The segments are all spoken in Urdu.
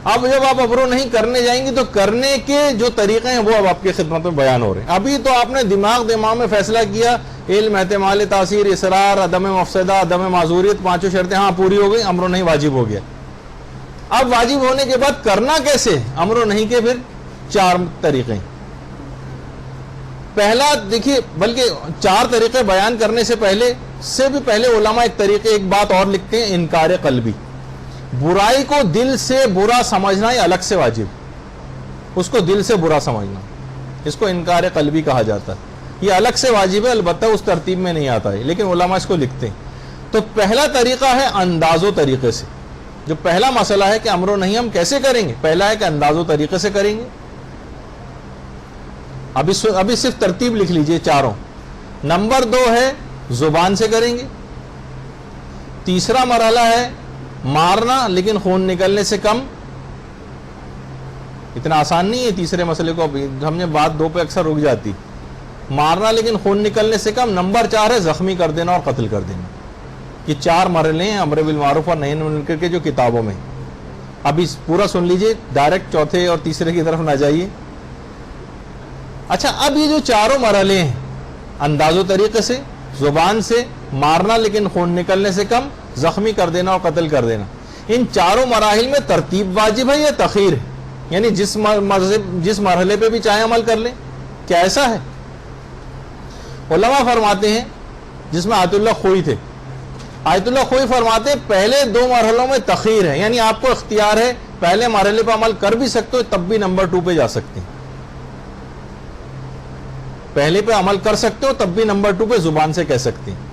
اب جب آپ امر نہیں کرنے جائیں گی تو کرنے کے جو طریقے ہیں وہ اب آپ کی خدمت میں بیان ہو رہے ہیں. ابھی تو آپ نے دماغ میں فیصلہ کیا علم، احتمال تاثیر، اصرار، عدم مفسدہ، عدم معذوریت، 5 شرطیں ہاں پوری ہو گئی، امر نہیں واجب ہو گیا. اب واجب ہونے کے بعد کرنا کیسے؟ امر نہیں کے پھر 4 طریقے. پہلا دیکھیے، بلکہ 4 طریقے بیان کرنے سے پہلے علماء ایک بات اور لکھتے ہیں، انکار قلبی. برائی کو دل سے برا سمجھنا یہ الگ سے واجب، اس کو دل سے برا سمجھنا، اس کو انکار قلبی کہا جاتا ہے. یہ الگ سے واجب ہے، البتہ اس ترتیب میں نہیں آتا ہے، لیکن علماء اس کو لکھتے ہیں. تو پہلا طریقہ ہے انداز و طریقے سے. جو پہلا مسئلہ ہے کہ امر و نہی ہم کیسے کریں گے، پہلا ہے کہ انداز و طریقے سے کریں گے. ابھی صرف ترتیب لکھ لیجئے چاروں. نمبر 2 ہے زبان سے کریں گے. تیسرا مرحلہ ہے مارنا لیکن خون نکلنے سے کم. اتنا آسان نہیں ہے تیسرے مسئلے کو، ہم نے بات 2 پہ اکثر رک جاتی. مارنا لیکن خون نکلنے سے کم. نمبر 4 ہے زخمی کر دینا اور قتل کر دینا. یہ 4 مرحلے ہیں امر بالمعروف اور نہی عن المنکر کے جو کتابوں میں. ابھی پورا سن لیجئے، ڈائریکٹ چوتھے اور تیسرے کی طرف نہ جائیے. اچھا، اب یہ جو 4 مرحلے ہیں، انداز و طریقے سے، زبان سے، مارنا لیکن خون نکلنے سے کم، زخمی کر دینا اور قتل کر دینا، ان 4 مراحل میں ترتیب واجب ہے یا تخیر ہے؟ یعنی جس مرحلے پہ بھی چاہے عمل کر لیں. کیا ایسا ہے؟ علماء فرماتے ہیں، جس میں آیت اللہ خوئی تھے، آیت اللہ خوئی فرماتے ہیں پہلے 2 مرحلوں میں تخیر ہے، یعنی آپ کو اختیار ہے، پہلے مرحلے پہ عمل کر بھی سکتے ہو تب بھی نمبر 2 پہ جا سکتے ہیں. پہلے پہ عمل کر سکتے ہو تب بھی نمبر 2 پہ زبان سے کہہ سکتے ہیں.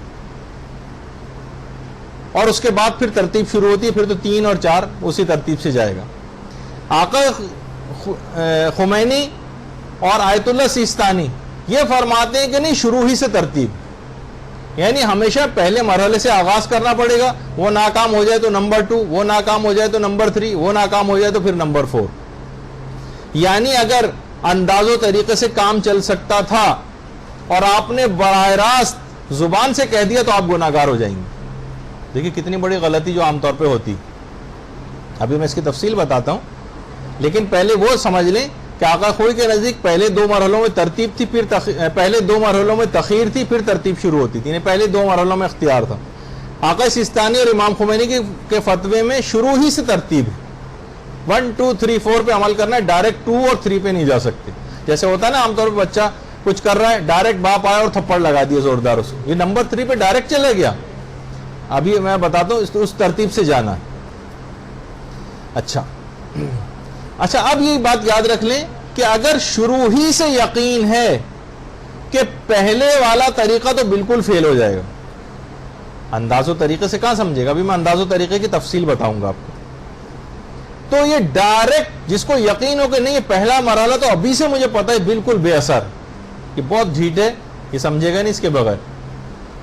اور اس کے بعد پھر ترتیب شروع ہوتی ہے، پھر تو 3 اور 4 اسی ترتیب سے جائے گا. آقا خمینی اور آیت اللہ سیستانی یہ فرماتے ہیں کہ نہیں، شروع ہی سے ترتیب، یعنی ہمیشہ پہلے مرحلے سے آغاز کرنا پڑے گا. وہ ناکام ہو جائے تو نمبر 2، وہ ناکام ہو جائے تو نمبر 3، وہ ناکام ہو جائے تو پھر نمبر 4. یعنی اگر انداز و طریقے سے کام چل سکتا تھا اور آپ نے براہ راست زبان سے کہہ دیا تو آپ گناہگار ہو جائیں گے. دیکھیے کتنی بڑی غلطی جو عام طور پہ ہوتی. ابھی میں اس کی تفصیل بتاتا ہوں، لیکن پہلے وہ سمجھ لیں کہ آقا خوئی کے نزدیک پہلے 2 مرحلوں میں ترتیب تھی، پہلے 2 مرحلوں میں تخیر تھی، پھر ترتیب شروع ہوتی تھی. یعنی پہلے 2 مرحلوں میں اختیار تھا. آقا سیستانی اور امام خمینی کے فتوے میں شروع ہی سے ترتیب ہے. 1 2 3 4 پہ عمل کرنا ہے، ڈائریکٹ 2 اور 3 پہ نہیں جا سکتے. جیسے ہوتا ہے نا عام طور پہ بچہ کچھ کر رہا ہے، ڈائریکٹ باپ آیا اور تھپڑ لگا دیا زوردار اس کو، یہ نمبر 3 پہ ڈائریکٹ چلے گیا. ابھی میں بتاتا ہوں اس ترتیب سے جانا ہے. اچھا، اب یہ بات یاد رکھ لیں کہ اگر شروع ہی سے یقین ہے کہ پہلے والا طریقہ تو بالکل فیل ہو جائے گا. انداز و طریقے سے کہاں سمجھے گا؟ ابھی میں انداز و طریقے کی تفصیل بتاؤں گا آپ کو. تو یہ ڈائریکٹ جس کو یقین ہو کہ نہیں یہ پہلا مرحلہ تو ابھی سے مجھے پتا ہے بالکل بے اثر، یہ بہت ڈھیٹ ہے، یہ سمجھے گا نہیں اس کے بغیر،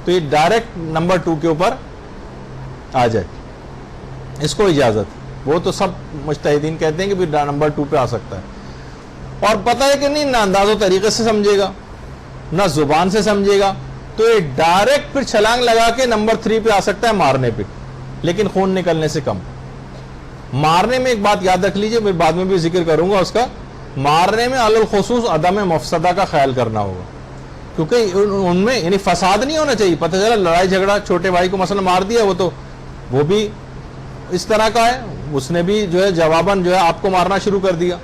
تو یہ ڈائریکٹ نمبر 2 کے اوپر آ جائے، اس کو اجازت. وہ تو سب مجتہدین کہتے ہیں کہ بھی نمبر 2 پہ آ سکتا ہے. اور پتہ ہے کہ نہیں، نہ انداز و طریقے سے سمجھے گا نہ زبان سے سمجھے گا، تو یہ ڈائریکٹ پھر چھلانگ لگا کے نمبر 3 پہ آ سکتا ہے، مارنے پہ، لیکن خون نکلنے سے کم. مارنے میں ایک بات یاد رکھ لیجئے، میں بعد میں بھی ذکر کروں گا اس کا. مارنے میں علی الخصوص عدم مفسدہ کا خیال کرنا ہوگا، کیونکہ ان میں یعنی فساد نہیں ہونا چاہیے. پتہ چلا لڑائی جھگڑا، چھوٹے بھائی کو مثلا مار دیا، وہ بھی اس طرح کا ہے، اس نے بھی جو ہے جواباً جو ہے آپ کو مارنا شروع کر دیا،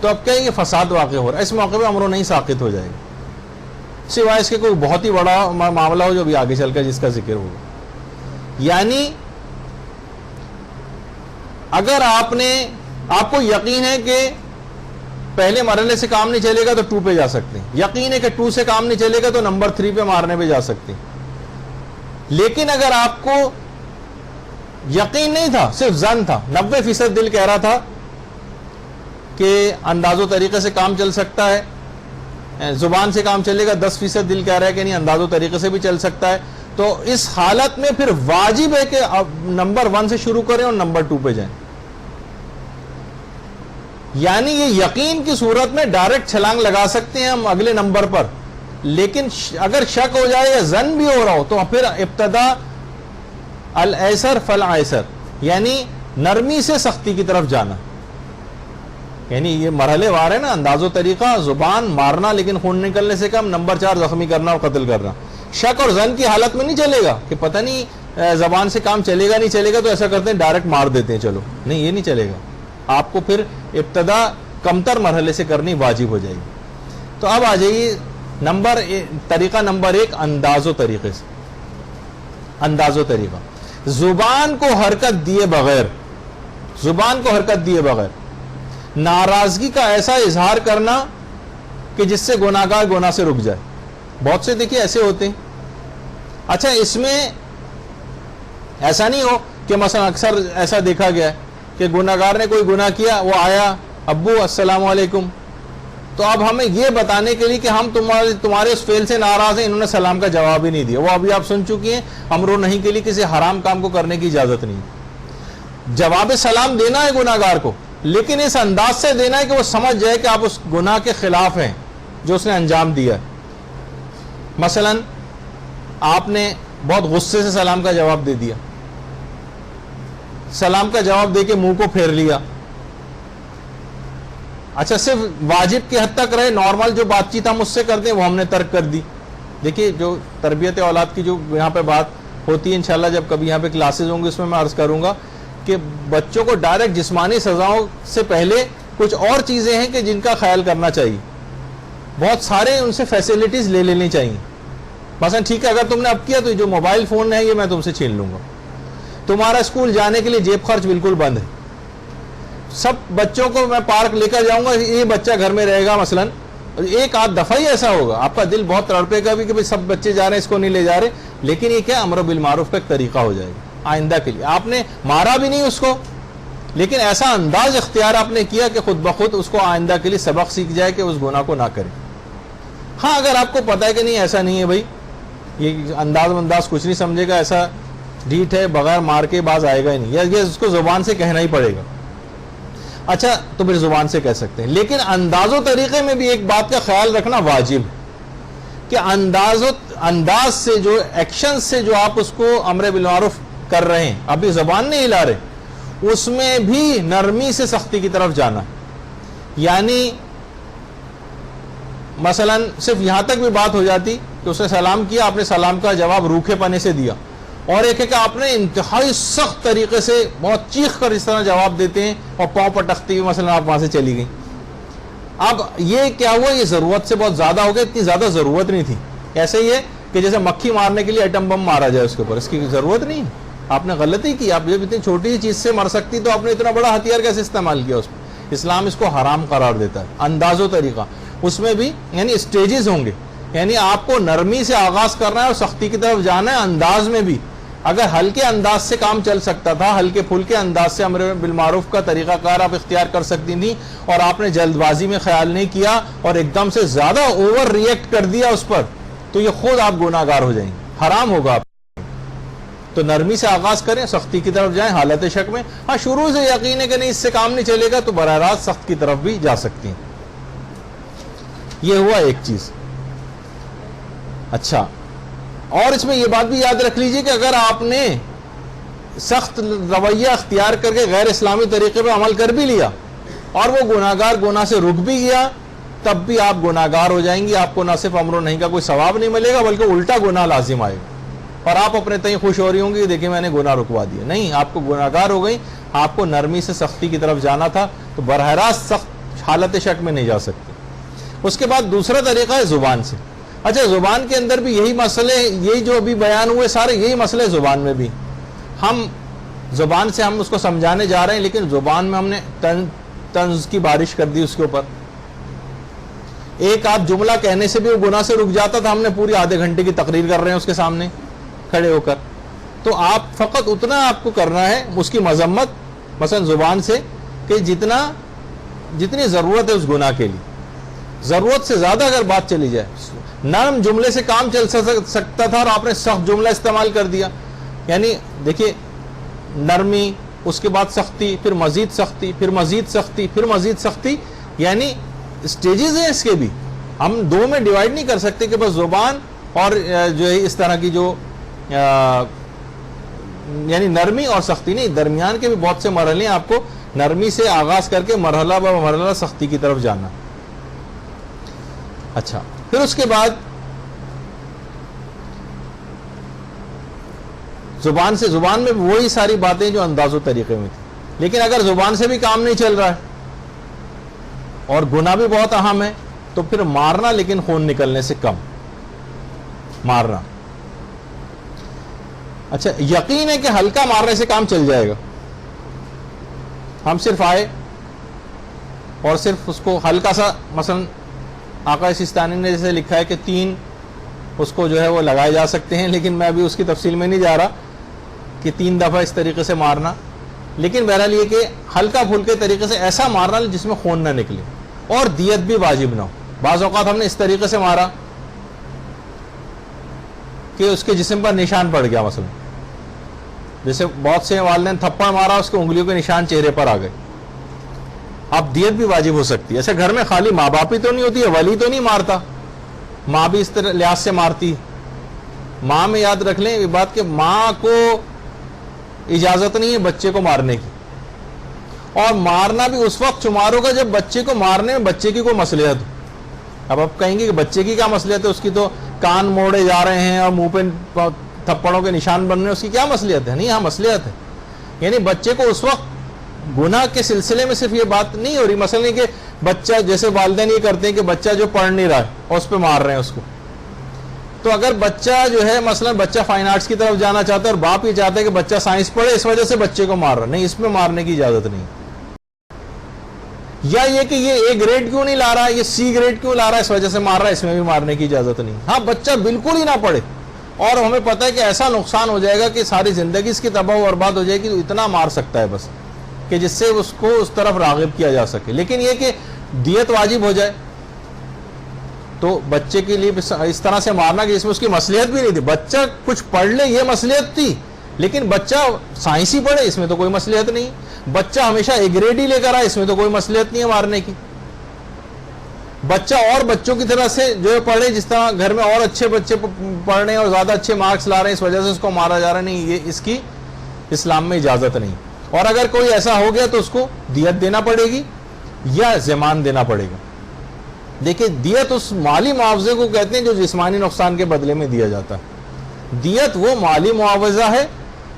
تو اب کیا یہ فساد واقع ہو رہا ہے. اس موقع پہ امر نہیں ساقط ہو جائے گا، سوائے اس کے کوئی بہت ہی بڑا معاملہ ہو جو بھی آگے چل کر جس کا ذکر ہوگا. یعنی اگر آپ کو یقین ہے کہ پہلے مرحلے سے کام نہیں چلے گا تو 2 پہ جا سکتے ہیں، یقین ہے کہ 2 سے کام نہیں چلے گا تو نمبر 3 پہ مارنے پہ جا سکتے ہیں. لیکن اگر آپ کو یقین نہیں تھا، صرف ظن تھا، 90% دل کہہ رہا تھا کہ انداز و طریقے سے کام چل سکتا ہے، زبان سے کام چلے گا، 10% دل کہہ رہا ہے کہ نہیں انداز و طریقے سے بھی چل سکتا ہے، تو اس حالت میں پھر واجب ہے کہ اب نمبر 1 سے شروع کریں اور نمبر 2 پہ جائیں. یعنی یہ یقین کی صورت میں ڈائریکٹ چھلانگ لگا سکتے ہیں ہم اگلے نمبر پر، لیکن اگر شک ہو جائے یا ظن بھی ہو رہا ہو تو پھر ابتدا الایسر فالایسر، یعنی نرمی سے سختی کی طرف جانا. یعنی یہ مرحلے وار ہے نا. انداز و طریقہ زبان مارنا لیکن خون نکلنے سے کم, نمبر 4 زخمی کرنا اور قتل کرنا. شک اور ظن کی حالت میں نہیں چلے گا کہ پتہ نہیں زبان سے کام چلے گا نہیں چلے گا تو ایسا کرتے ہیں ڈائریکٹ مار دیتے ہیں چلو, نہیں یہ نہیں چلے گا. آپ کو پھر ابتدا کمتر مرحلے سے کرنی واجب ہو جائے گی. تو اب آ جائیے طریقہ نمبر 1, انداز و طریقے سے. انداز و طریقہ, زبان کو حرکت دیے بغیر, زبان کو حرکت دیے بغیر ناراضگی کا ایسا اظہار کرنا کہ جس سے گناہگار گناہ سے رک جائے. بہت سے دیکھیے ایسے ہوتے ہیں. اچھا اس میں ایسا نہیں ہو کہ مثلا اکثر ایسا دیکھا گیا ہے کہ گناہگار نے کوئی گناہ کیا, وہ آیا, ابو السلام علیکم, تو اب ہمیں یہ بتانے کے لیے کہ ہم تمہارے اس فعل سے ناراض ہیں, انہوں نے سلام کا جواب ہی نہیں دیا. وہ ابھی آپ سن چکی ہیں, امر و نہیں کے لیے کسی حرام کام کو کرنے کی اجازت نہیں. جواب سلام دینا ہے گناہگار کو, لیکن اس انداز سے دینا ہے کہ وہ سمجھ جائے کہ آپ اس گناہ کے خلاف ہیں جو اس نے انجام دیا ہے. مثلا آپ نے بہت غصے سے سلام کا جواب دے دیا, سلام کا جواب دے کے منہ کو پھیر لیا. اچھا صرف واجب کی حد تک رہے, نارمل جو بات چیت ہم اس سے کرتے ہیں وہ ہم نے ترک کر دی. دیکھیے جو تربیت اولاد کی جو یہاں پہ بات ہوتی ہے, انشاءاللہ جب کبھی یہاں پہ کلاسز ہوں گے اس میں عرض کروں گا کہ بچوں کو ڈائریکٹ جسمانی سزاؤں سے پہلے کچھ اور چیزیں ہیں کہ جن کا خیال کرنا چاہیے. بہت سارے ان سے فیسلٹیز لے لینی چاہیے. مثلا ٹھیک ہے اگر تم نے اب کیا تو جو موبائل فون ہے یہ میں تم سے چھین لوں گا, تمہارا اسکول جانے کے لیے جیب خرچ بالکل بند ہے, سب بچوں کو میں پارک لے کر جاؤں گا, یہ بچہ گھر میں رہے گا. مثلا ایک آدھ دفعہ ہی ایسا ہوگا, آپ کا دل بہت تڑپے گا بھی کہ بھئی سب بچے جا رہے ہیں اس کو نہیں لے جا رہے, لیکن یہ کیا امر بالمعروف کا ایک طریقہ ہو جائے گا آئندہ کے لیے. آپ نے مارا بھی نہیں اس کو, لیکن ایسا انداز اختیار آپ نے کیا کہ خود بخود اس کو آئندہ کے لیے سبق سیکھ جائے کہ اس گناہ کو نہ کرے. ہاں اگر آپ کو پتا ہے کہ نہیں ایسا نہیں ہے بھائی, یہ انداز کچھ نہیں سمجھے گا, ایسا ڈھیٹ ہے, بغیر مار کے باز آئے گا ہی نہیں, یا یہ اس کو زبان سے کہنا ہی پڑے گا, اچھا تو پھر زبان سے کہہ سکتے ہیں. لیکن انداز و طریقے میں بھی ایک بات کا خیال رکھنا واجب ہے کہ انداز سے جو ایکشن سے جو آپ اس کو امر بالمعروف کر رہے ہیں, ابھی زبان نہیں ہلا رہے, اس میں بھی نرمی سے سختی کی طرف جانا. یعنی مثلا صرف یہاں تک بھی بات ہو جاتی کہ اس نے سلام کیا, آپ نے سلام کا جواب روکھے پنے سے دیا, اور ایک ہے کہ آپ نے انتہائی سخت طریقے سے بہت چیخ کر اس طرح جواب دیتے ہیں اور پاؤں پٹکتی ہوئی مثلا آپ وہاں سے چلی گئی. اب یہ کیا ہوا, یہ ضرورت سے بہت زیادہ ہو گیا, اتنی زیادہ ضرورت نہیں تھی. ایسے ہی ہے کہ جیسے مکھی مارنے کے لیے ایٹم بم مارا جائے اس کے اوپر, اس کی ضرورت نہیں. آپ نے غلطی کی, آپ جب اتنی چھوٹی سی چیز سے مر سکتی تو آپ نے اتنا بڑا ہتھیار کیسے استعمال کیا اس میں. اسلام اس کو حرام قرار دیتا ہے. انداز و طریقہ اس میں بھی یعنی اسٹیجز ہوں گے, یعنی آپ کو نرمی سے آغاز کرنا ہے اور سختی کی طرف جانا ہے. انداز میں بھی اگر ہلکے انداز سے کام چل سکتا تھا, ہلکے پھلکے انداز سے امر بالمعروف کا طریقہ کار آپ اختیار کر سکتی تھی, اور آپ نے جلد بازی میں خیال نہیں کیا اور ایک دم سے زیادہ اوور ریئیکٹ کر دیا اس پر, تو یہ خود آپ گناہ گار ہو جائیں گے, حرام ہوگا آپ. تو نرمی سے آغاز کریں, سختی کی طرف جائیں حالت شک میں. ہاں شروع سے یقین ہے کہ نہیں اس سے کام نہیں چلے گا تو براہ راست سخت کی طرف بھی جا سکتی ہیں. یہ ہوا ایک چیز. اچھا, اور اس میں یہ بات بھی یاد رکھ لیجئے کہ اگر آپ نے سخت رویہ اختیار کر کے غیر اسلامی طریقے پہ عمل کر بھی لیا اور وہ گناہگار گناہ سے رک بھی گیا, تب بھی آپ گناہگار ہو جائیں گی. آپ کو نہ صرف امر و نہیں کا کوئی ثواب نہیں ملے گا بلکہ الٹا گناہ لازم آئے گا, اور آپ اپنے تئیں خوش ہو رہی ہوں گی دیکھیں میں نے گناہ رکوا دیا. نہیں, آپ کو گناہگار ہو گئی, آپ کو نرمی سے سختی کی طرف جانا تھا, تو براہ راست سخت حالت شک میں نہیں جا سکتے. اس کے بعد دوسرا طریقہ ہے زبان سے. اچھا زبان کے اندر بھی یہی مسئلے, یہی جو ابھی بیان ہوئے سارے یہی مسئلے زبان میں بھی. ہم زبان سے ہم اس کو سمجھانے جا رہے ہیں, لیکن زبان میں ہم نے طنز کی بارش کر دی اس کے اوپر. ایک آدھ جملہ کہنے سے بھی وہ گناہ سے رک جاتا تھا, ہم نے پوری آدھے گھنٹے کی تقریر کر رہے ہیں اس کے سامنے کھڑے ہو کر. تو آپ فقط اتنا آپ کو کرنا ہے اس کی مذمت مثلا زبان سے کہ جتنی ضرورت ہے اس گناہ کے لیے. ضرورت سے زیادہ اگر بات چلی جائے, نرم جملے سے کام چل سکتا تھا اور آپ نے سخت جملہ استعمال کر دیا. یعنی دیکھیے نرمی, اس کے بعد سختی, پھر مزید سختی, پھر مزید سختی, پھر مزید سختی, یعنی سٹیجز ہیں اس کے بھی. ہم دو میں ڈیوائیڈ نہیں کر سکتے کہ بس زبان اور جو ہے اس طرح کی جو یعنی نرمی اور سختی نہیں, درمیان کے بھی بہت سے مرحلے ہیں آپ کو نرمی سے آغاز کر کے مرحلہ بہ مرحلہ سختی کی طرف جانا. اچھا پھر اس کے بعد زبان میں وہی ساری باتیں جو انداز و طریقے میں تھی. لیکن اگر زبان سے بھی کام نہیں چل رہا ہے اور گناہ بھی بہت اہم ہے تو پھر مارنا, لیکن خون نکلنے سے کم مارنا. اچھا یقین ہے کہ ہلکا مارنے سے کام چل جائے گا. ہم صرف آئے اور صرف اس کو ہلکا سا, مثلا آقا سیستانی نے جیسے لکھا ہے کہ 3 اس کو جو ہے وہ لگائے جا سکتے ہیں, لیکن میں ابھی اس کی تفصیل میں نہیں جا رہا کہ 3 دفعہ اس طریقے سے مارنا. لیکن بہرحال یہ کہ ہلکا پھلکے طریقے سے ایسا مارنا جس میں خون نہ نکلے اور دیت بھی واجب نہ ہو. بعض اوقات ہم نے اس طریقے سے مارا کہ اس کے جسم پر نشان پڑ گیا, مثلا جیسے بہت سے والدین تھپڑ مارا, اس کے انگلیوں کے نشان چہرے پر آ گئے. اب دیت بھی واجب ہو سکتی ہے. ایسے گھر میں خالی ماں باپ ہی تو نہیں ہوتی ہے, ولی تو نہیں مارتا, ماں بھی اس طرح لحاظ سے مارتی. ماں میں یاد رکھ لیں یہ بات کہ ماں کو اجازت نہیں ہے بچے کو مارنے کی, اور مارنا بھی اس وقت شمار ہوگا جب بچے کو مارنے میں بچے کی کوئی مصلحت ہو. اب آپ کہیں گے کہ بچے کی کیا مصلحت ہے, اس کی تو کان موڑے جا رہے ہیں اور منہ پہ تھپڑوں کے نشان بن رہے ہیں, اس کی کیا مصلحت ہے؟ نہیں, ہاں مصلحت ہے. یعنی بچے کو اس وقت گناہ کے سلسلے میں صرف یہ بات نہیں ہو رہی, مثلا نہیں کہ بچہ, جیسے والدین یہ کرتے ہیں کہ بچہ جو پڑھ نہیں رہا ہے اور اس پہ مار رہے ہیں اس کو. تو اگر بچہ جو ہے مثلا بچہ فائن آرٹس کی طرف جانا چاہتا ہے اور باپ یہ چاہتا ہے کہ بچہ سائنس پڑھے, اس وجہ سے بچے کو مار رہا, نہیں, اس میں مارنے کی اجازت نہیں. یا یہ کہ یہ A گریڈ کیوں نہیں لا رہا ہے, یہ C گریڈ کیوں لا رہا ہے, اس وجہ سے مار رہا ہے, اس میں بھی مارنے کی اجازت نہیں. ہاں بچہ بالکل ہی نہ پڑھے اور ہمیں پتہ ہے کہ ایسا نقصان ہو جائے گا کہ ساری زندگی اس کی تباہ و برباد ہو جائے گی, تو اتنا مار سکتا ہے بس کہ جس سے اس کو اس طرف راغب کیا جا سکے. لیکن یہ کہ دیت واجب ہو جائے تو بچے کے لیے اس طرح سے مارنا کہ جس میں اس کی مصلحت بھی نہیں تھی. بچہ کچھ پڑھ لے یہ مصلحت تھی, لیکن بچہ سائنس ہی پڑھے اس میں تو کوئی مصلحت نہیں. بچہ ہمیشہ A گریڈ ہی لے کر آئے, اس میں تو کوئی مصلحت نہیں ہے مارنے کی. بچہ اور بچوں کی طرح سے جو ہے پڑھے, جس طرح گھر میں اور اچھے بچے پڑھ رہے ہیں اور زیادہ اچھے مارکس لا رہے ہیں, اس وجہ سے اس کو مارا جا رہا ہے, نہیں, یہ اس کی اسلام میں اجازت نہیں. اور اگر کوئی ایسا ہو گیا تو اس کو دیت دینا پڑے گی یا ضمان دینا پڑے گا. دیکھیں دیت اس مالی معاوضے کو کہتے ہیں جو جسمانی نقصان کے بدلے میں دیا جاتا ہے. دیت وہ مالی معاوضہ ہے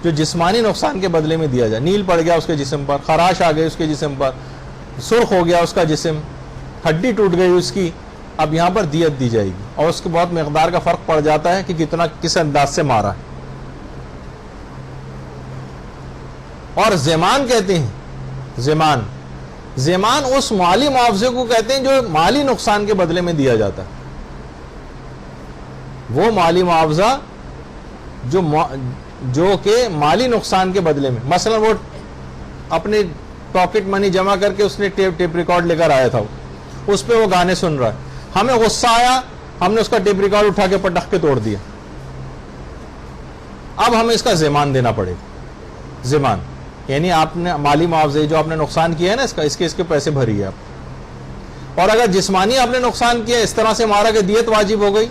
جو جسمانی نقصان کے بدلے میں دیا جائے. نیل پڑ گیا اس کے جسم پر, خراش آ گئی اس کے جسم پر, سرخ ہو گیا اس کا جسم, ہڈی ٹوٹ گئی اس کی, اب یہاں پر دیت دی جائے گی. اور اس کے بہت مقدار کا فرق پڑ جاتا ہے کہ کتنا کس انداز سے مارا ہے. اور ضمان کہتے ہیں, ضمان اس مالی معاوضے کو کہتے ہیں جو مالی نقصان کے بدلے میں دیا جاتا ہے. وہ مالی معاوضہ جو کہ مالی نقصان کے بدلے میں, مثلا وہ اپنے پاکٹ منی جمع کر کے اس نے ٹیپ ریکارڈ لے کر آیا تھا, اس پہ وہ گانے سن رہا ہے, ہمیں غصہ آیا, ہم نے اس کا ٹیپ ریکارڈ اٹھا کے پٹخ کے توڑ دیا. اب ہمیں اس کا ضمان دینا پڑے گا. ضمان یعنی آپ نے مالی معاوضے جو آپ نے نقصان کیا ہے نا, اس کے پیسے بھریے آپ. اور اگر جسمانی آپ نے نقصان کیا اس طرح سے مارا کہ دیت واجب ہو گئی,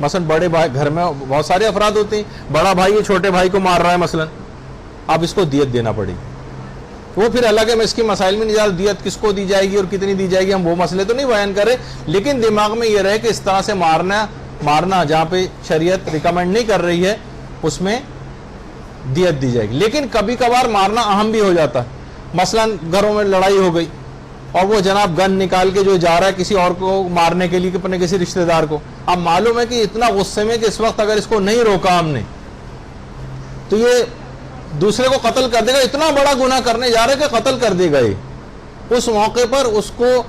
مثلا بڑے بھائی, گھر میں بہت سارے افراد ہوتے ہیں, بڑا بھائی یہ چھوٹے بھائی کو مار رہا ہے مثلا, اب اس کو دیت دینا پڑے گی. وہ پھر الگ ہے, میں اس کی مسائل میں نہیں جا رہا, دیت کس کو دی جائے گی اور کتنی دی جائے گی, ہم وہ مسئلے تو نہیں بیان کرے, لیکن دماغ میں یہ رہے کہ اس طرح سے مارنا جہاں پہ شریعت ریکمینڈ نہیں کر رہی ہے اس میں دیت دی جائے گی. لیکن کبھی کبھار مارنا اہم بھی ہو جاتا ہے. مثلا گھروں میں لڑائی ہو گئی اور وہ جناب گن نکال کے جو جا رہا ہے کسی اور کو مارنے کے لیے, اپنے کسی رشتہ دار کو, اب معلوم ہے کہ اتنا غصے میں کہ اس وقت اگر اس کو نہیں روکا ہم نے تو یہ دوسرے کو قتل کر دے گا, اتنا بڑا گناہ کرنے جا رہا ہے کہ قتل کر دے گا. یہ اس موقع پر اس کو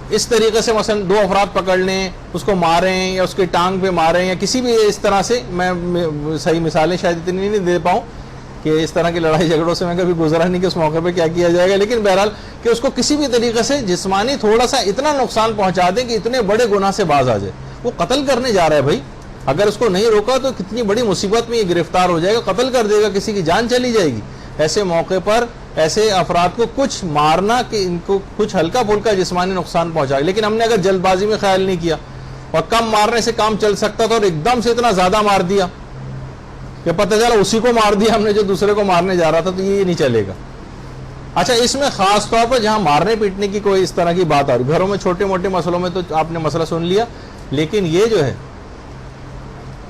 اس طریقے سے مثلا 2 افراد پکڑ لیں, اس کو ماریں یا اس کے ٹانگ پہ ماریں یا کسی بھی اس طرح سے, میں صحیح مثالیں شاید اتنی نہیں دے پاؤں کہ اس طرح کی لڑائی جھگڑوں سے میں کبھی گزرا نہیں کہ اس موقع پہ کیا کیا جائے گا, لیکن بہرحال کہ اس کو کسی بھی طریقے سے جسمانی تھوڑا سا اتنا نقصان پہنچا دیں کہ اتنے بڑے گناہ سے باز آ جائے. وہ قتل کرنے جا رہا ہے بھائی, اگر اس کو نہیں روکا تو کتنی بڑی مصیبت میں یہ گرفتار ہو جائے گا, قتل کر دے گا, کسی کی جان چلی جائے گی. ایسے موقع پر ایسے افراد کو کچھ مارنا کہ ان کو کچھ ہلکا پھلکا جسمانی نقصان پہنچا, لیکن ہم نے اگر جلد بازی میں خیال نہیں کیا اور کم مارنے سے کام چل سکتا تھا اور ایک دم سے اتنا زیادہ مار دیا کہ پتہ چلا اسی کو مار دیا ہم نے جو دوسرے کو مارنے جا رہا تھا, تو یہ نہیں چلے گا. اچھا اس میں خاص طور پر جہاں مارنے پیٹنے کی کوئی اس طرح کی بات آ رہی، گھروں میں چھوٹے موٹے مسئلوں میں تو آپ نے مسئلہ سن لیا، لیکن یہ جو ہے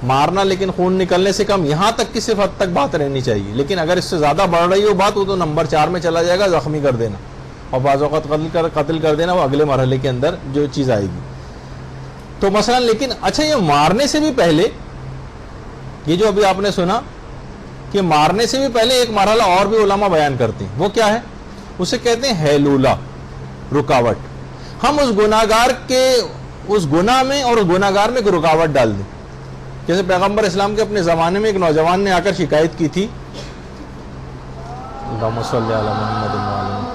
مارنا لیکن خون نکلنے سے کم، یہاں تک کی صرف حد تک بات رہنی چاہیے، لیکن اگر اس سے زیادہ بڑھ رہی ہو بات، وہ تو نمبر 4 میں چلا جائے گا، زخمی کر دینا اور بعض اوقات قتل کر دینا، وہ اگلے مرحلے کے اندر جو چیز آئے گی۔ تو مثلا لیکن اچھا یہ مارنے سے بھی پہلے، یہ جو ابھی آپ نے سنا کہ مارنے سے بھی پہلے ایک مرحلہ اور بھی علماء بیان کرتے ہیں، وہ کیا ہے؟ اسے کہتے ہیں ہیلولہ، رکاوٹ۔ ہم اس گناہگار کے اس گناہ میں اور اس گناہگار میں ایک رکاوٹ ڈال دیں۔ جیسے پیغمبر اسلام کے اپنے زمانے میں ایک نوجوان نے آ کر شکایت کی تھی، اللہم صلی علی محمد و علی محمد،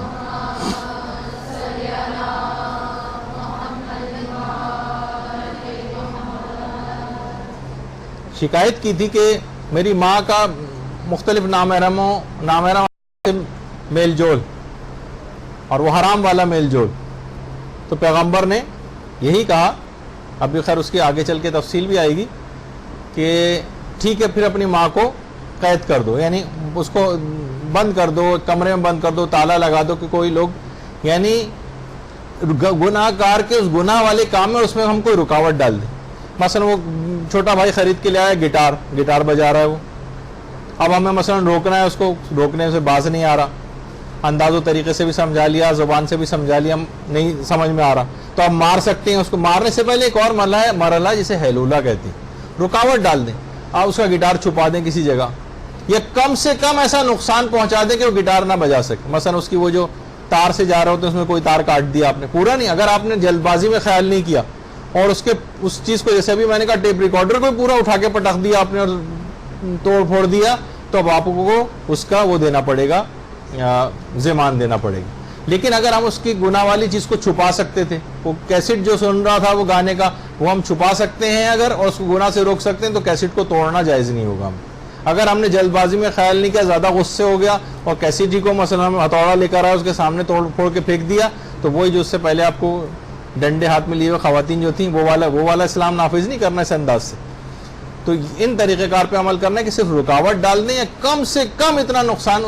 شکایت کی تھی کہ میری ماں کا مختلف نامحرموں سے میل جول اور وہ حرام والا میل جول۔ تو پیغمبر نے یہی کہا، ابھی خیر اس کے آگے چل کے تفصیل بھی آئے گی، کہ ٹھیک ہے پھر اپنی ماں کو قید کر دو، یعنی اس کو بند کر دو، کمرے میں بند کر دو، تالا لگا دو کہ کوئی لوگ یعنی گناہ کار کے اس گناہ والے کام میں اس میں ہم کوئی رکاوٹ ڈال دیں۔ مثلا وہ چھوٹا بھائی خرید کے لے آیا گٹار بجا رہا ہے وہ، اب ہمیں مثلا روکنا ہے، اس کو روکنے سے باز نہیں آ رہا، انداز و طریقے سے بھی سمجھا لیا، زبان سے بھی سمجھا لیا، نہیں سمجھ میں آ رہا، تو آپ مار سکتے ہیں اس کو۔ مارنے سے پہلے ایک اور مرحلہ جسے ہیلولہ کہتے ہیں، رکاوٹ ڈال دیں، آپ اس کا گٹار چھپا دیں کسی جگہ، یا کم سے کم ایسا نقصان پہنچا دیں کہ وہ گٹار نہ بجا سکے۔ مثلا اس کی وہ جو تار سے جا رہا ہوتا ہے اس میں کوئی تار کاٹ دیا آپ نے، پورا نہیں، اگر آپ نے جلد بازی میں خیال نہیں کیا اور اس چیز کو، جیسے ابھی میں نے کہا ٹیپ ریکارڈر کو پورا اٹھا کے پٹک دیا آپ نے اور توڑ پھوڑ دیا، تو اب آپ کو اس کا وہ دینا پڑے گا، ضمان دینا پڑے گا۔ لیکن اگر ہم اس کی گناہ والی چیز کو چھپا سکتے تھے، وہ کیسٹ جو سن رہا تھا وہ گانے کا، وہ ہم چھپا سکتے ہیں اگر، اور اس کو گناہ سے روک سکتے ہیں، تو کیسٹ کو توڑنا جائز نہیں ہوگا۔ اگر ہم نے جلد بازی میں خیال نہیں کیا، زیادہ غصے ہو گیا اور کیسٹ ہی کو مثلا ہم ہتھوڑا لے کر آئے، اس کے سامنے توڑ پھوڑ کے پھینک دیا، تو وہی جو اس سے پہلے آپ کو ڈنڈے ہاتھ میں لیے ہوئے خواتین جو تھیں، وہ والا اسلام نافذ نہیں کرنا اس انداز سے۔ تو ان طریقہ کار پہ عمل کرنا ہے کہ صرف رکاوٹ ڈال دیں، یا کم سے کم اتنا نقصان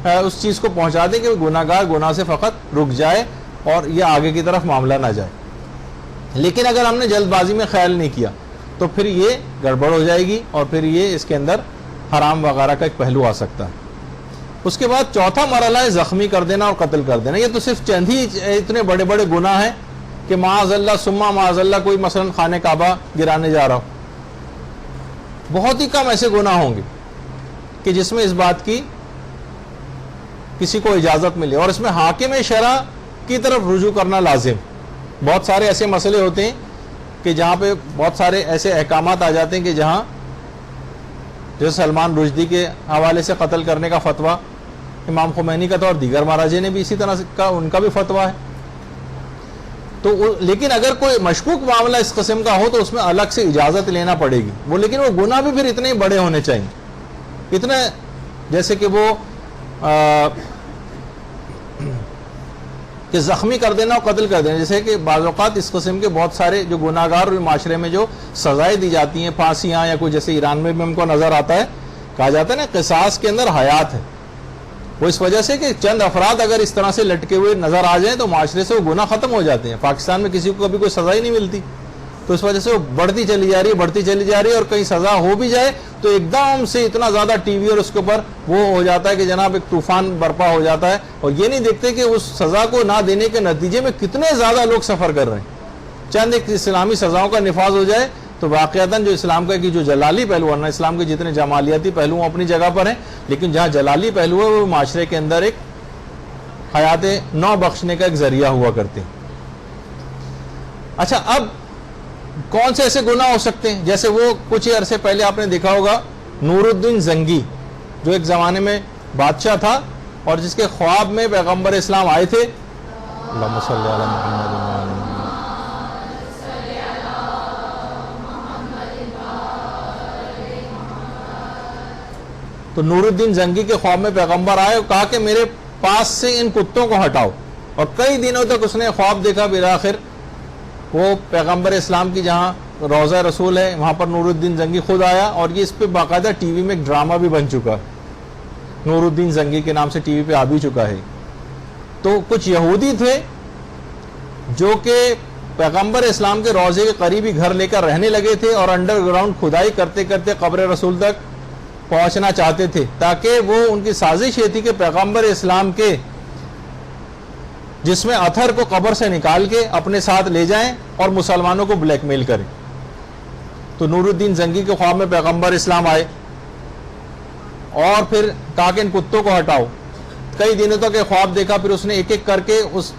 اس چیز کو پہنچا دیں کہ گناہگار گناہ سے فقط رک جائے اور یہ آگے کی طرف معاملہ نہ جائے۔ لیکن اگر ہم نے جلد بازی میں خیال نہیں کیا تو پھر یہ گڑبڑ ہو جائے گی، اور پھر یہ اس کے اندر حرام وغیرہ کا ایک پہلو آ سکتا ہے۔ اس کے بعد چوتھا مرحلہ ہے زخمی کر دینا اور قتل کر دینا۔ یہ تو صرف چند ہی اتنے بڑے بڑے گناہ ہیں کہ معاذ اللہ ثم معاذ اللہ کوئی مثلا خانہ کعبہ گرانے جا رہا ہو، بہت ہی کم ایسے گناہ ہوں گے کہ جس میں اس بات کی کسی کو اجازت ملے، اور اس میں حاکم شرع کی طرف رجوع کرنا لازم۔ بہت سارے ایسے مسئلے ہوتے ہیں کہ جہاں پہ بہت سارے ایسے احکامات آ جاتے ہیں کہ جہاں جیسے سلمان رشدی کے حوالے سے قتل کرنے کا فتویٰ امام خمینی کا تھا، اور دیگر مہاراجے نے بھی اسی طرح کا ان کا بھی فتویٰ ہے۔ تو لیکن اگر کوئی مشکوک معاملہ اس قسم کا ہو تو اس میں الگ سے اجازت لینا پڑے گی وہ، لیکن وہ گناہ بھی پھر اتنے بڑے ہونے چاہیے، اتنے جیسے کہ وہ کہ زخمی کر دینا اور قتل کر دینا۔ جیسے کہ بعض اوقات اس قسم کے بہت سارے جو گناہگار اور معاشرے میں جو سزائیں دی جاتی ہیں، پھانسیاں یا کوئی، جیسے ایران میں بھی ہم کو نظر آتا ہے، کہا جاتا ہے نا قصاص کے اندر حیات ہے، وہ اس وجہ سے کہ چند افراد اگر اس طرح سے لٹکے ہوئے نظر آ جائیں تو معاشرے سے وہ گناہ ختم ہو جاتے ہیں۔ پاکستان میں کسی کو کبھی کوئی سزا ہی نہیں ملتی، تو اس وجہ سے وہ بڑھتی چلی جا رہی ہے، اور کہیں سزا ہو بھی جائے تو ایک دم سے اتنا زیادہ ٹی وی اور اس کے اوپر وہ ہو جاتا ہے کہ جناب ایک طوفان برپا ہو جاتا ہے، اور یہ نہیں دیکھتے کہ اس سزا کو نہ دینے کے نتیجے میں کتنے زیادہ لوگ سفر کر رہے ہیں۔ چند ایک اسلامی سزاؤں کا نفاذ ہو جائے تو واقعتاً جو اسلام کا جو جلالی پہلو، ورنہ اسلام کے جتنے جمالیاتی پہلو ہیں اپنی جگہ پر ہیں، لیکن جہاں جلالی پہلو ہے وہ معاشرے کے اندر ایک حیات نو بخشنے کا ایک ذریعہ ہوا کرتے ہیں۔ اچھا، اب کون سے ایسے گناہ ہو سکتے ہیں؟ جیسے وہ کچھ ہی عرصے پہلے آپ نے دیکھا ہوگا نور الدین زنگی، جو ایک زمانے میں بادشاہ تھا اور جس کے خواب میں پیغمبر اسلام آئے تھے، اللہم صلی علی محمد و علی محمد، تو نور الدین زنگی کے خواب میں پیغمبر آئے اور کہا کہ میرے پاس سے ان کتوں کو ہٹاؤ، اور کئی دنوں تک اس نے خواب دیکھا۔ بالآخر وہ پیغمبر اسلام کی جہاں روضہ رسول ہے وہاں پر نور الدین زنگی خود آیا، اور یہ اس پہ باقاعدہ ٹی وی میں ایک ڈرامہ بھی بن چکا ہے، نور الدین زنگی کے نام سے ٹی وی پہ آ بھی چکا ہے۔ تو کچھ یہودی تھے جو کہ پیغمبر اسلام کے روضے کے قریبی گھر لے کر رہنے لگے تھے اور انڈر گراؤنڈ کھدائی کرتے کرتے قبر رسول تک پہنچنا چاہتے تھے، تاکہ وہ ان کی سازش یہ تھی کہ پیغمبر اسلام کے جس میں اتھر کو قبر سے نکال کے اپنے ساتھ لے جائیں اور مسلمانوں کو بلیک میل کریں۔ تو نور الدین زنگی کے خواب میں پیغمبر اسلام آئے اور پھر کہا کہ ان کتوں کو ہٹاؤ۔ کئی دنوں تک یہ خواب دیکھا، پھر اس نے ایک ایک کر کے اس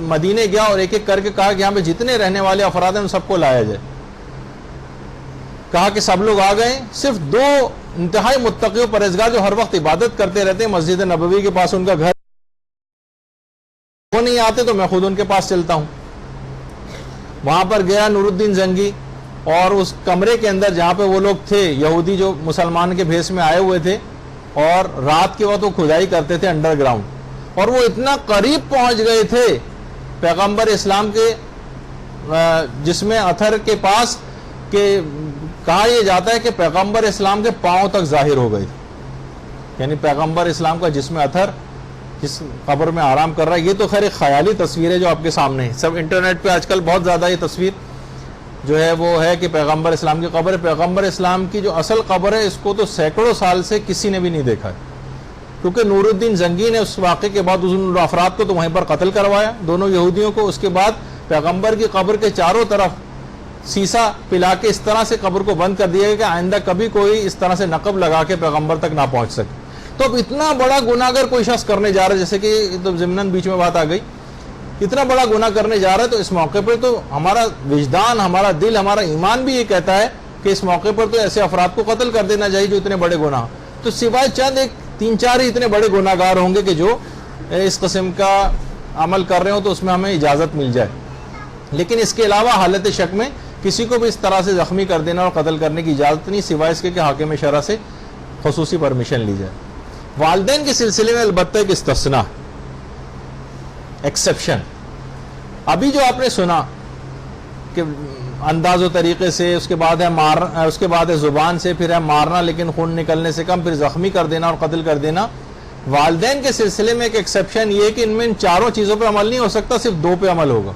مدینے گیا اور ایک ایک کر کے کہا کہ یہاں پہ جتنے رہنے والے افراد ہیں ان سب کو لایا جائے۔ کہا کہ سب لوگ آ گئے، صرف 2 انتہائی متقی و پرہیزگار جو ہر وقت عبادت کرتے رہتے ہیں، مسجد نبوی کے پاس ان کا گھر، وہ نہیں آتے تو میں خود ان کے پاس چلتا ہوں۔ وہاں پر گیا نور الدین زنگی اور اس کمرے کے اندر جہاں پہ وہ لوگ تھے یہودی جو مسلمان کے بھیس میں آئے ہوئے تھے، اور رات کے وقت وہ کھدائی کرتے تھے انڈر گراؤنڈ، اور وہ اتنا قریب پہنچ گئے تھے پیغمبر اسلام کے جس میں اتھر کے پاس کہ کہا یہ جاتا ہے کہ پیغمبر اسلام کے پاؤں تک ظاہر ہو گئے، یعنی پیغمبر اسلام کا جسم اتھر جس قبر میں آرام کر رہا ہے۔ یہ تو خیر ایک خیالی تصویر ہے جو آپ کے سامنے ہے، سب انٹرنیٹ پہ آج کل بہت زیادہ یہ تصویر جو ہے وہ ہے کہ پیغمبر اسلام کی قبر ہے۔ پیغمبر اسلام کی جو اصل قبر ہے اس کو تو سینکڑوں سال سے کسی نے بھی نہیں دیکھا ہے، کیونکہ نور الدین زنگی نے اس واقعے کے بعد ان افراد کو تو وہیں پر قتل کروایا، دونوں یہودیوں کو۔ اس کے بعد پیغمبر کی قبر کے چاروں طرف سیسا پلا کے اس طرح سے قبر کو بند کر دیا کہ آئندہ کبھی کوئی اس طرح سے نقب لگا کے پیغمبر تک نہ پہنچ سکے۔ تو اب اتنا بڑا گناہ اگر کوئی شخص کرنے جا رہا ہے، جیسے کہ تو ضمناً بیچ میں بات آ گئی، اتنا بڑا گناہ کرنے جا رہا ہے، تو اس موقع پر تو ہمارا وجدان، ہمارا دل، ہمارا ایمان بھی یہ کہتا ہے کہ اس موقع پر تو ایسے افراد کو قتل کر دینا چاہیے جو اتنے بڑے گناہ، تو سوائے چند 3-4 ہی اتنے بڑے گناہ گار ہوں گے کہ جو اس قسم کا عمل کر رہے ہوں تو اس میں ہمیں اجازت مل جائے، لیکن اس کے علاوہ حالت شک میں کسی کو بھی اس طرح سے زخمی کر دینا اور قتل کرنے کی اجازت نہیں، سوائے اس کے کہ حاکم شرع سے خصوصی پرمیشن لی جائے۔ والدین کے سلسلے میں البتہ ایک استثناء، ایکسیپشن، ابھی جو آپ نے سنا کہ انداز و طریقے سے، اس کے بعد ہے مارنا، اس کے بعد ہے زبان سے، پھر ہے مارنا لیکن خون نکلنے سے کم، پھر زخمی کر دینا اور قتل کر دینا۔ والدین کے سلسلے میں ایک ایکسیپشن یہ ہے کہ ان میں ان چاروں چیزوں پہ عمل نہیں ہو سکتا، صرف 2 پہ عمل ہوگا،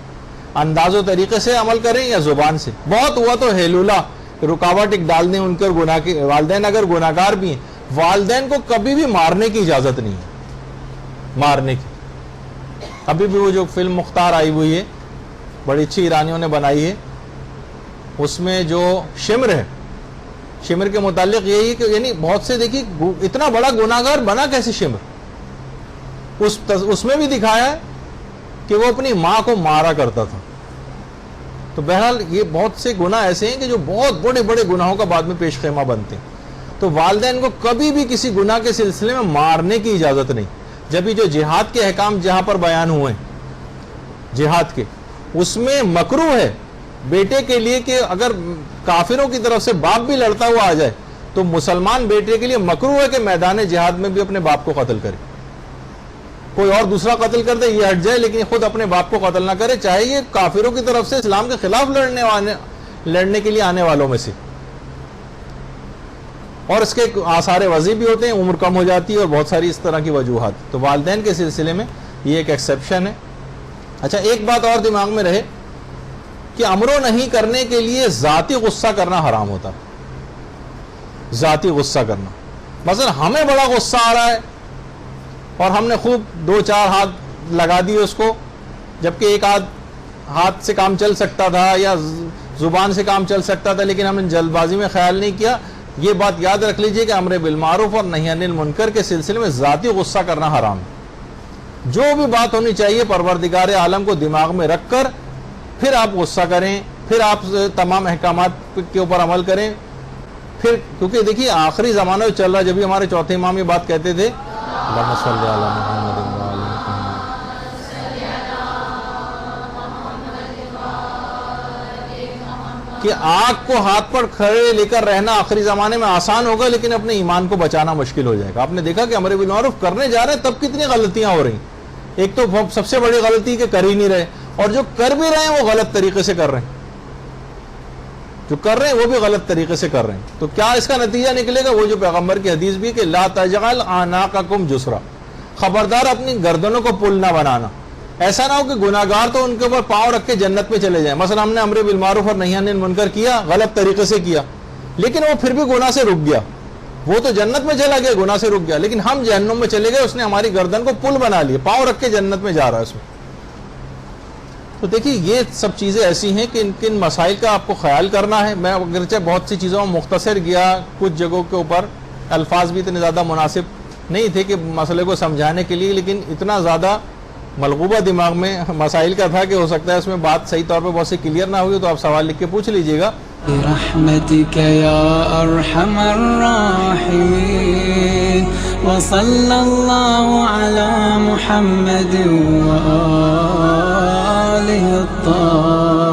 انداز و طریقے سے عمل کریں یا زبان سے۔ بہت ہوا تو ہیلولا، رکاوٹ ایک ڈال دیں ان کے گناہ کی۔ والدین اگر گناہ گار بھی ہیں، والدین کو کبھی بھی مارنے کی اجازت نہیں ہے، مارنے کی۔ ابھی بھی وہ جو فلم مختار آئی ہوئی ہے، بڑی اچھی ایرانیوں نے بنائی ہے، اس میں جو شمر ہے، شمر کے متعلق یہی ہے کہ یعنی بہت سے دیکھیے اتنا بڑا گناہ گار بنا کیسے شمر، اس میں بھی دکھایا ہے کہ وہ اپنی ماں کو مارا کرتا تھا۔ تو بہرحال یہ بہت سے گناہ ایسے ہیں کہ جو بہت بڑے بڑے گناہوں کا بعد میں پیش خیمہ بنتے ہیں۔ تو والدین کو کبھی بھی کسی گناہ کے سلسلے میں مارنے کی اجازت نہیں۔ جبھی جو جہاد کے احکام جہاں پر بیان ہوئے ہیں جہاد کے، اس میں مکروہ ہے بیٹے کے لیے کہ اگر کافروں کی طرف سے باپ بھی لڑتا ہوا آ جائے تو مسلمان بیٹے کے لیے مکروہ ہے کہ میدان جہاد میں بھی اپنے باپ کو قتل کرے۔ کوئی اور دوسرا قتل کر دے یہ ہٹ جائے، لیکن خود اپنے باپ کو قتل نہ کرے، چاہے یہ کافروں کی طرف سے اسلام کے خلاف لڑنے کے لیے آنے والوں میں سے۔ اور اس کے آثار وضع بھی ہوتے ہیں، عمر کم ہو جاتی ہے اور بہت ساری اس طرح کی وجوہات۔ تو والدین کے سلسلے میں یہ ایک ایکسیپشن ہے۔ اچھا، ایک بات اور دماغ میں رہے کہ امر و نہیں کرنے کے لیے ذاتی غصہ کرنا حرام ہوتا، ذاتی غصہ کرنا۔ مثلا ہمیں بڑا غصہ آ رہا ہے اور ہم نے خوب 2-4 ہاتھ لگا دیے اس کو، جبکہ ایک ہاتھ سے کام چل سکتا تھا یا زبان سے کام چل سکتا تھا، لیکن ہم نے جلد بازی میں خیال نہیں کیا۔ یہ بات یاد رکھ لیجئے کہ امر بالمعروف اور نہی عن المنکر کے سلسلے میں ذاتی غصہ کرنا حرام ہے۔ جو بھی بات ہونی چاہیے پروردگار عالم کو دماغ میں رکھ کر پھر آپ غصہ کریں، پھر آپ تمام احکامات کے اوپر عمل کریں۔ پھر کیونکہ دیکھیے آخری زمانہ جو چل رہا ہے، جب بھی ہمارے چوتھے امام یہ بات کہتے تھے اللہم صلی علی محمد وعلی محمد، کہ آگ کو ہاتھ پر کھڑے لے کر رہنا آخری زمانے میں آسان ہوگا، لیکن اپنے ایمان کو بچانا مشکل ہو جائے گا۔ آپ نے دیکھا کہ امر بالمعروف کرنے جا رہے ہیں تب کتنی غلطیاں ہو رہی ہیں۔ ایک تو سب سے بڑی غلطی کہ کر ہی نہیں رہے، اور جو کر بھی رہے ہیں وہ غلط طریقے سے کر رہے ہیں، جو کر رہے ہیں وہ بھی غلط طریقے سے کر رہے ہیں۔ تو کیا اس کا نتیجہ نکلے گا؟ وہ جو پیغمبر کی حدیث بھی کہ لا تجعل اعناقکم جسرا، خبردار اپنی گردنوں کو پل نہ بنانا. ایسا نہ ہو کہ گناہگار تو ان کے اوپر پاؤں رکھ کے جنت میں چلے جائیں. مثلا ہم نے امر بالمعروف اور نہی عن المنکر کیا، غلط طریقے سے کیا، لیکن وہ پھر بھی گناہ سے رک گیا. وہ تو جنت میں چلا گیا، گناہ سے رک گیا، لیکن ہم جہنم میں چلے گئے، اس نے ہماری گردن کو پل بنا لیا، پاؤں رکھ کے جنت میں جا رہا ہے اس میں. تو دیکھیے یہ سب چیزیں ایسی ہیں کہ ان مسائل کا آپ کو خیال کرنا ہے. میں اگرچہ بہت سی چیزوں میں مختصر گیا، کچھ جگہوں کے اوپر الفاظ بھی اتنے زیادہ مناسب نہیں تھے کہ مسئلے کو سمجھانے کے لیے، لیکن اتنا زیادہ ملغوبہ دماغ میں مسائل کا تھا کہ ہو سکتا ہے اس میں بات صحیح طور پہ بہت سی کلیئر نہ ہوئی، تو آپ سوال لکھ کے پوچھ لیجئے گا. برحمتك يا أرحم الراحمين وصلى الله على محمد وآله الطاهرين.